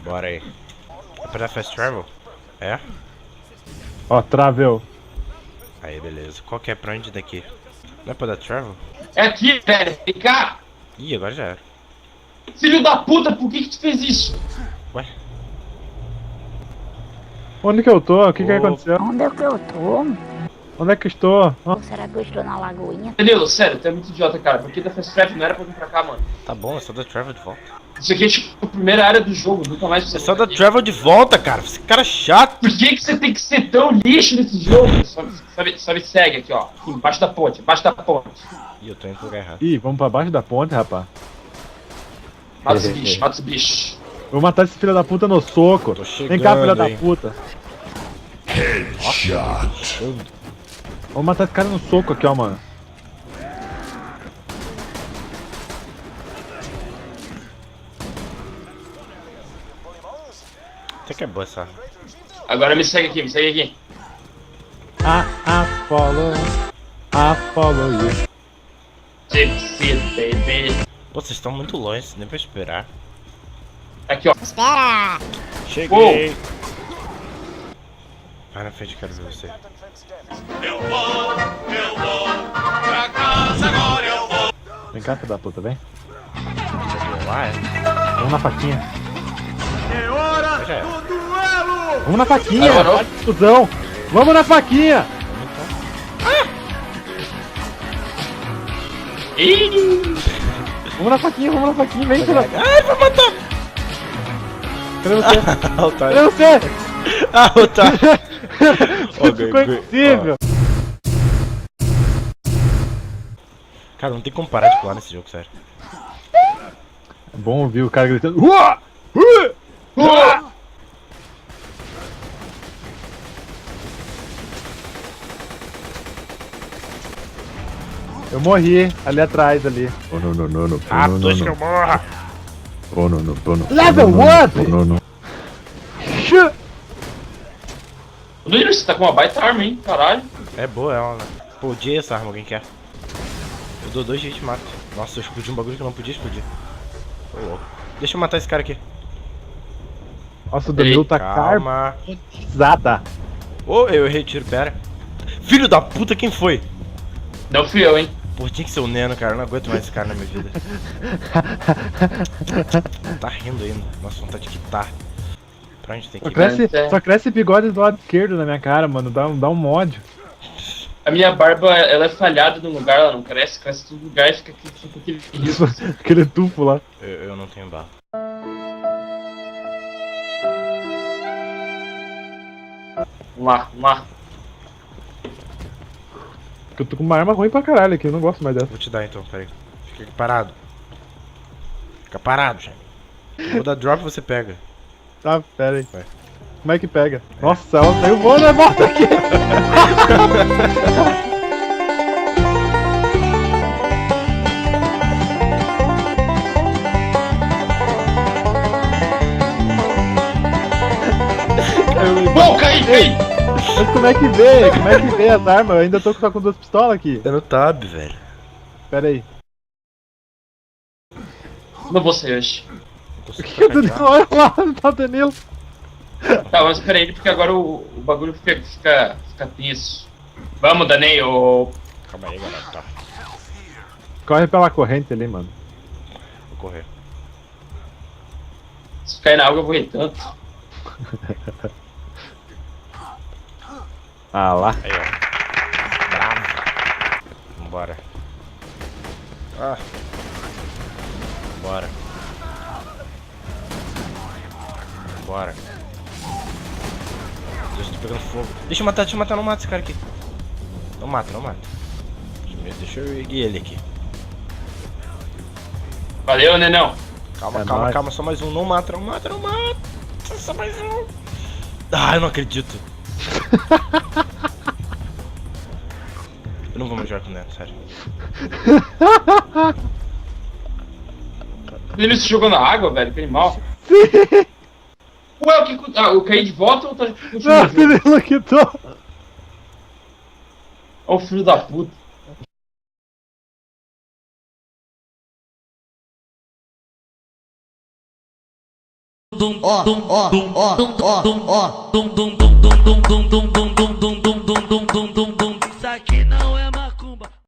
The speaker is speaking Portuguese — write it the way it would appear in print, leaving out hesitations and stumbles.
Bora aí. Apertar Fast Travel? É? Ó, travel. Aí, beleza. Qual que é pra onde daqui? Não é pra dar Travel? É aqui, velho. Vem cá. Ih, agora já era. Filho da puta, por que tu fez isso? Ué? Onde que eu tô? O que que Ô. aconteceu? Onde é que eu tô? Onde é que eu estou? Ó, Ou será que eu estou na lagoinha? Danilo, sério, tu é muito idiota, cara. Por que da Fast Travel não era pra vir pra cá, mano? Tá bom, é só dar Travel de volta. Isso aqui é tipo a primeira área do jogo, nunca mais É precisa só vir dar aqui. Travel de volta, cara. Esse cara é chato. Por que você tem que ser tão lixo nesse jogo? Só me segue aqui, ó. Aqui, embaixo da ponte, embaixo da ponte. Ih, eu tô indo pro lugar errado. ih, vamos pra baixo da ponte, rapaz. Mata os bichos, mata os bichos. Vou matar esse filho da puta no soco. Tô Vem cá, filho chegando, da hein. puta. Vamos matar esse cara no soco aqui, ó, mano. Até que é boa essa. Agora me segue aqui, me segue aqui. Follow you. Gypsy, baby. Pô, vocês estão muito longe, nem pra esperar. Aqui, ó. Espera! Cheguei. Vai na frente, quero ver você. Vem cá, filho da puta, vem. Chegou lá, é? Vamos na faquinha. Mas já era. Vamos na faquinha. Agora, ó. Para de discussão. Vamos na faquinha. Ih! Vamos na faquinha, vem, filho da puta. Ai, vai matar! Cadê você? Ah, Cadê otário. você? Ah, otário. Ó, Ficou impossível. Cara, não tem como parar de pular nesse jogo, sério. É bom ouvir o cara gritando. Uá! Uá! Uá! Eu morri ali atrás ali. Oh, não. Ah, dois que eu morra! Oh, não. Level 1! Danilo, você tá com uma baita arma, hein? Caralho. É boa ela, né? Pô, odiei essa arma, alguém quer? Eu dou 2 hits e mato. Nossa, eu explodi um bagulho que eu não podia explodir. Tô louco. Deixa eu matar esse cara aqui. Nossa, o Danilo tá Calma. carbonizada. Ô, eu errei tiro, pera. Filho da puta, quem foi? Não fui eu, hein? Pô, tinha que ser o Neno, cara. Eu não aguento mais esse cara na minha vida. Tá rindo ainda. Nossa, vontade de quitar. Pra onde tem que ir? Só cresce bigode do lado esquerdo na minha cara, mano. Dá um ódio. A minha barba, ela é falhada no lugar, ela não cresce, cresce todo lugar e fica aquele risco. Aquele tufo lá. Eu não tenho bala. Vamos lá. Eu tô com uma arma ruim pra caralho aqui, eu não gosto mais dessa. Vou te dar então, peraí. Fica aqui parado. Fica parado, gente. Eu vou dar drop e você pega. Tá, pera aí. Vai. Como é que pega? Nossa, ela saiu voando a volta aqui. Bom, caí! Mas como é que vê? Como é que vê as armas? Eu ainda tô só com 2 pistolas aqui. É no tab, velho. Pera aí. Não vou ser hoje. Não consigo O tocar Danilo, aqui, olha lá, tá o Danilo. Tá, mas espera aí, porque agora o bagulho fica tenso. Vamos, Danilo. ó. Calma aí, galera. Tá. Corre pela corrente ali, mano. Vou correr. Se cair na água eu vou rir tanto. Ah lá. Aí, ó. Bravo. Vambora. Ah. Bora. Bora. Deus, tô pegando fogo. Deixa eu matar, não mata esse cara aqui. Não mata. Deixa eu erguer ele aqui. Valeu, nenão. Calma, só mais um. Não mata. Só mais um. Ah, eu não acredito. Eu não vou mais jogar com o Neto, sério. Ele se jogou na água, velho, que animal. Ué, o que. Ah, eu caí de volta ou tá Não, continuando? o Danilo quitou. Ó, o filho da puta. ó.